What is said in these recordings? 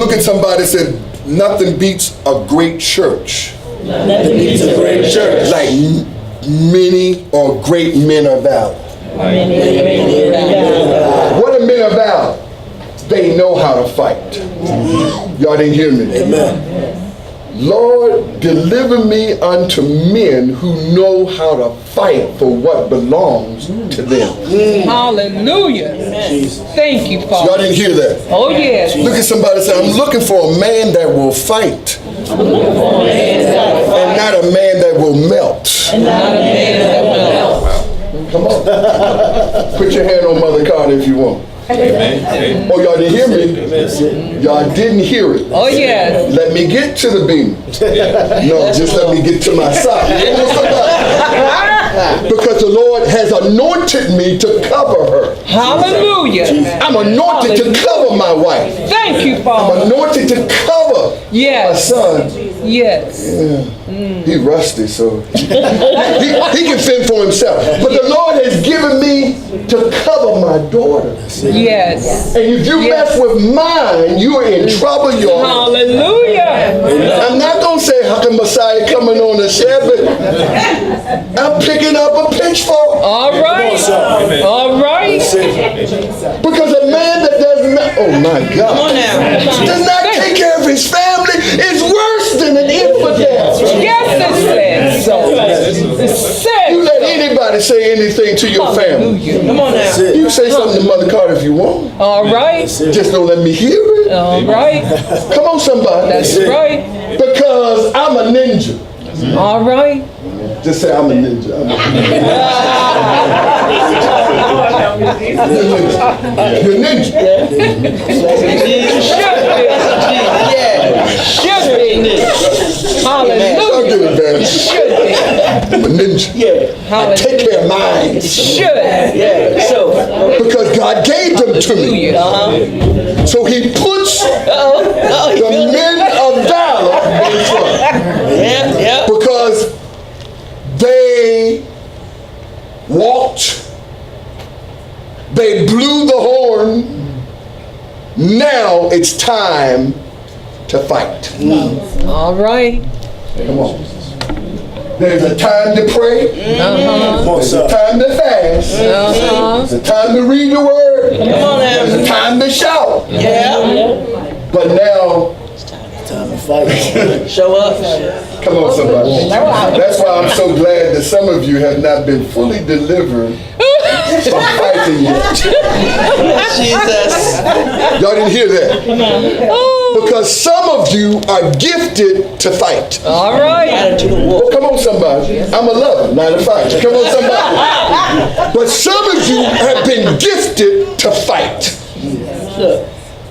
Look at somebody and say, nothing beats a great church. Nothing beats a great church. Like many or great men of valor. What are men of valor? They know how to fight. Y'all didn't hear me. Amen. Lord, deliver me unto men who know how to fight for what belongs to them. Hallelujah. Thank you, Father. Y'all didn't hear that? Oh, yes. Look at somebody and say, I'm looking for a man that will fight. And not a man that will melt. Come on. Put your hand on Mother Carter if you want. Amen. Oh, y'all didn't hear me? Y'all didn't hear it. Oh, yes. Let me get to the beam. No, just let me get to my side. Because the Lord has anointed me to cover her. Hallelujah. I'm anointed to cover my wife. Thank you, Father. I'm anointed to cover my son. Yes. Yeah. He's rusty, so he can fend for himself. But the Lord has given me to cover my daughter. Yes. And if you mess with mine, you are in trouble, y'all. Hallelujah. I'm not going to say, how can Messiah coming on the Sabbath? I'm picking up a pitchfork. All right. All right. Because a man that does not, oh my God, does not take care of his family is worse than an infidel. Yes, it says so. It says You let anybody say anything to your family. Come on now. You say something to Mother Carter if you want. All right. Just don't let me hear it. All right. Come on, somebody. That's right. Because I'm a ninja. All right. Just say I'm a ninja. I'm a ninja. You're a ninja. Should be. Hallelujah. I'll give it back. Should be. I'm a ninja. I take care of mine. Should. Because God gave them to me. So he puts the men of valor in front. Because they walked, they blew the horn. Now it's time to fight. All right. Come on. There's a time to pray. There's a time to fast. There's a time to read the word. There's a time to shout. But now Time to fight. Show up. come on, somebody. That's why I'm so glad that some of you have not been fully delivered from fighting yet. Jesus. Y'all didn't hear that? Because some of you are gifted to fight. All right. Oh, come on, somebody. I'm a lover, not a fighter. Come on, somebody. But some of you have been gifted to fight.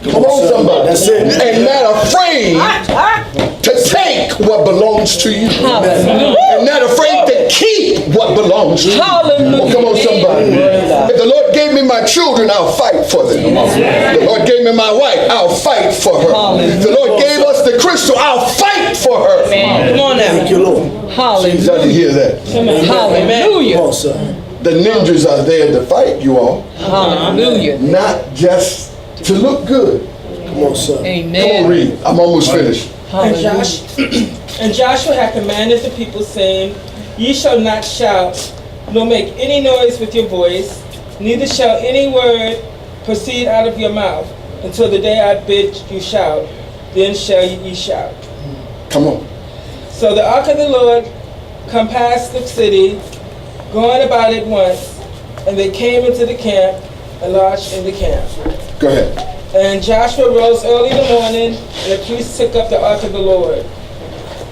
Come on, somebody. That's it. And not afraid to take what belongs to you. And not afraid to keep what belongs to you. Oh, come on, somebody. If the Lord gave me my children, I'll fight for them. The Lord gave me my wife, I'll fight for her. If the Lord gave us the crystal, I'll fight for her. Come on now. Thank you, Lord. Y'all didn't hear that? Hallelujah. Come on, son. The ninjas are there to fight you all. Hallelujah. Not just to look good. Come on, son. Come on, Amen. read. I'm almost finished. And Joshua had commanded the people, saying, Ye shall not shout, nor make any noise with your voice, neither shall any word proceed out of your mouth, until the day I bid you shout. Then shall ye shout. Come on. So the ark of the Lord compassed the city, going about it once, and they came into the camp and lodged in the camp. Go ahead. And Joshua rose early in the morning, and the priests took up the ark of the Lord.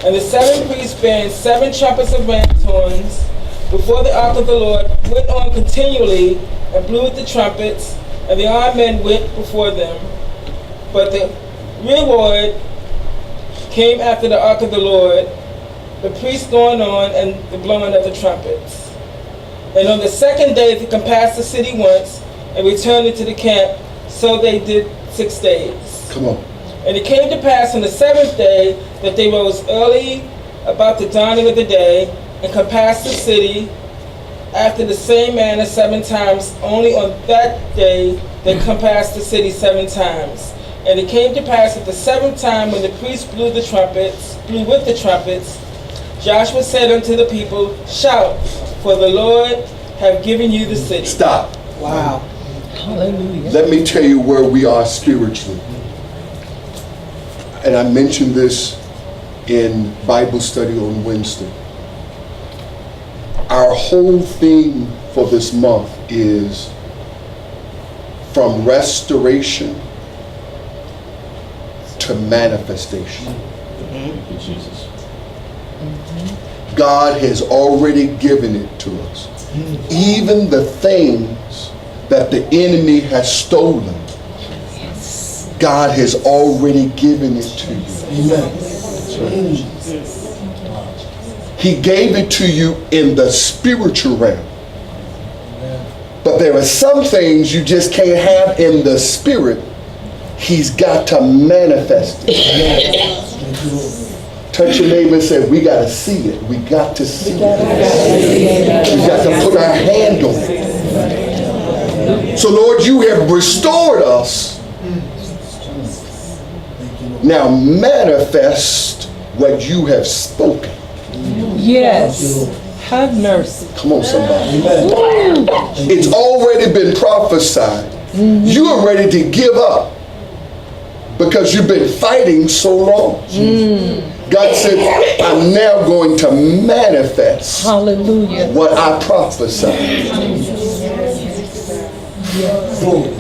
And the 7 priests bearing 7 trumpets of ram's horns before the ark of the Lord went on continually and blew with the trumpets, and the armed men went before them. But the reward came after the ark of the Lord, the priests going on and the blowing of the trumpets. And on the 2nd day they compassed the city once and returned into the camp. So they did 6 days. Come on. And it came to pass on the 7th day that they rose early about the dawning of the day and compassed the city after the same manner 7 times. Only on that day they compassed the city 7 times. And it came to pass at the seventh time, when the priests blew with the trumpets, Joshua said unto the people, shout, for the Lord have given you the city. Stop. Wow. Hallelujah. Let me tell you where we are spiritually. And I mentioned this in Bible study on Wednesday. Our whole theme for this month is from restoration to manifestation. Jesus. God has already given it to us. Even the things that the enemy has stolen, God has already given it to you. Amen. He gave it to you in the spiritual realm. But there are some things you just can't have in the spirit. He's got to manifest it. Touch your neighbor and say, we got to see it. We got to see it. We got to put our hand on it. So Lord, you have restored us. Now manifest what you have spoken. Yes. Have mercy. Come on, somebody. It's already been prophesied. You are ready to give up because you've been fighting so long. God said, I'm now going to manifest Hallelujah. what I prophesied.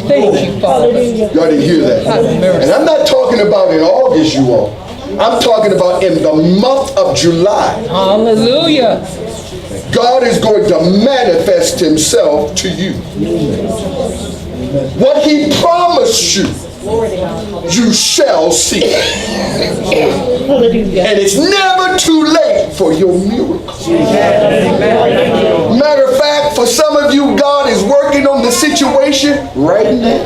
Thank you, Father. Y'all didn't hear that. Have mercy. And I'm not talking about in August, you all. I'm talking about in the month of July. Hallelujah. God is going to manifest himself to you. What he promised you, you shall see. And it's never too late for your miracle. Matter of fact, for some of you, God is working on the situation right now.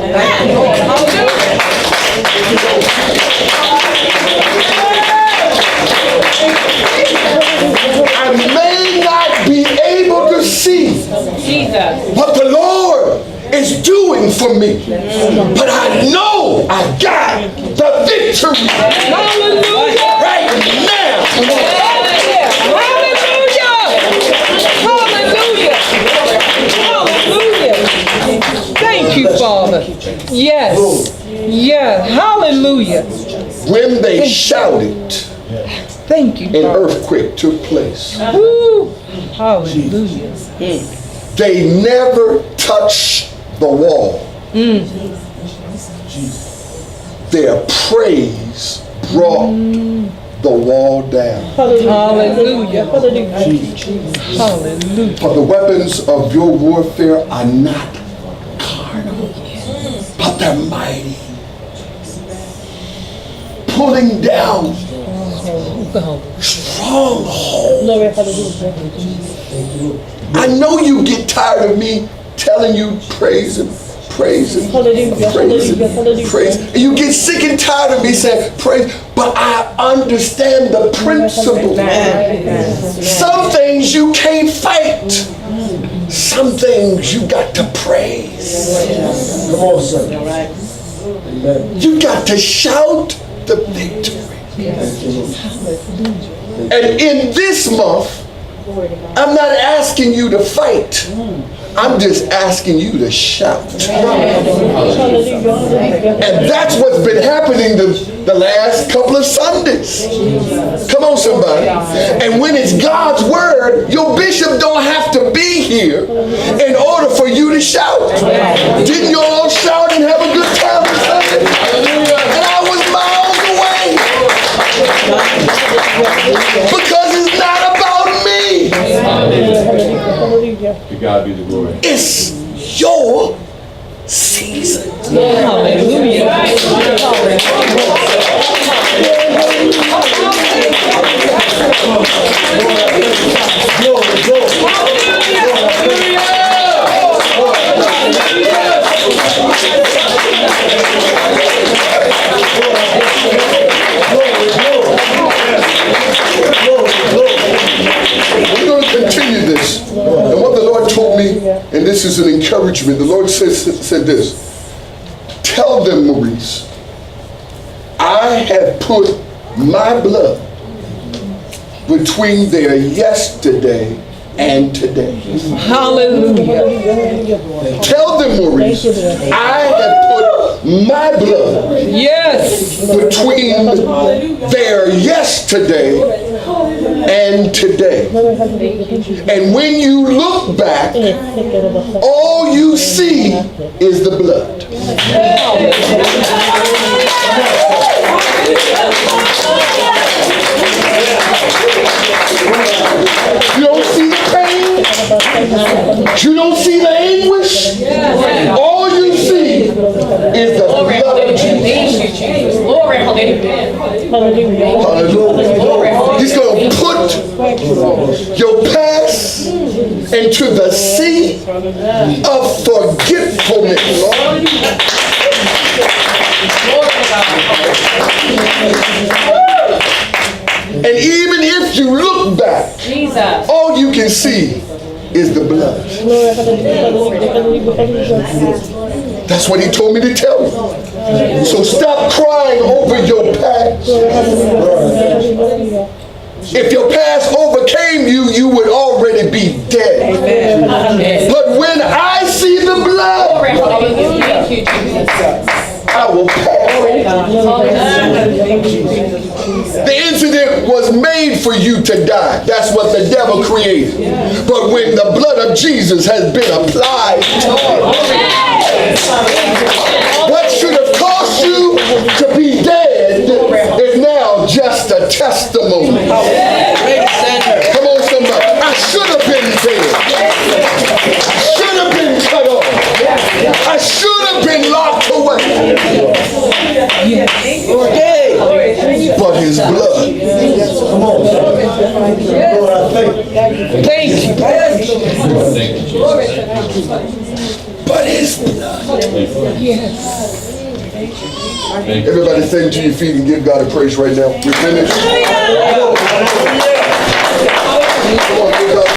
I may not be able to see what the Lord is doing for me, but I know I got the victory right now. Hallelujah. Thank you, Father. Yes. Yeah. Hallelujah. When they shouted, Thank you, an Father. earthquake took place. Woo. Hallelujah. They never touched the wall. Their praise brought the wall down. Hallelujah. Hallelujah. For the weapons of your warfare are not carnal, but they're mighty. Pulling down strongholds. I know you get tired of me telling you praise him, praise him, praise him, praise him. And you get sick and tired of me saying praise, but I understand the principle. Some things you can't fight. Some things you got to praise. Come on, sir. You got to shout the victory. And in this month, I'm not asking you to fight. I'm just asking you to shout. And that's what's been happening the last couple of Sundays. Come on, somebody. And when it's God's word, your bishop don't have to be here in order for you to shout. Didn't you all shout and have a good time on Sunday? And I was miles away. Because it's not about me. To God be the glory. It's your season. Hallelujah. We're going to continue this. And what the Lord told me, and this is an encouragement, the Lord said this. Tell them, Maurice, I have put my blood between their yesterday and today. Hallelujah. Tell them, Maurice, I have put my blood Yes. between their yesterday and today. And when you look back, all you see is the blood. You don't see the pain. You don't see the anguish. All you see is the blood of Jesus. Hallelujah. He's going to put your past into the sea of forgetfulness. And even if you look back, all you can see is the blood. That's what he told me to tell you. So stop crying over your past. If your past overcame you, you would already be dead. But when I see the blood, I will pass. The incident was made for you to die. That's what the devil created. But when the blood of Jesus has been applied to it, what should have cost you to be dead is now just a testimony. Come on, somebody. I should have been dead. I should have been cut off. I should have been locked away. But his blood. Come on. Thank you. But his blood. Everybody stand to your feet and give God a praise right now. We're finished. Come on, give God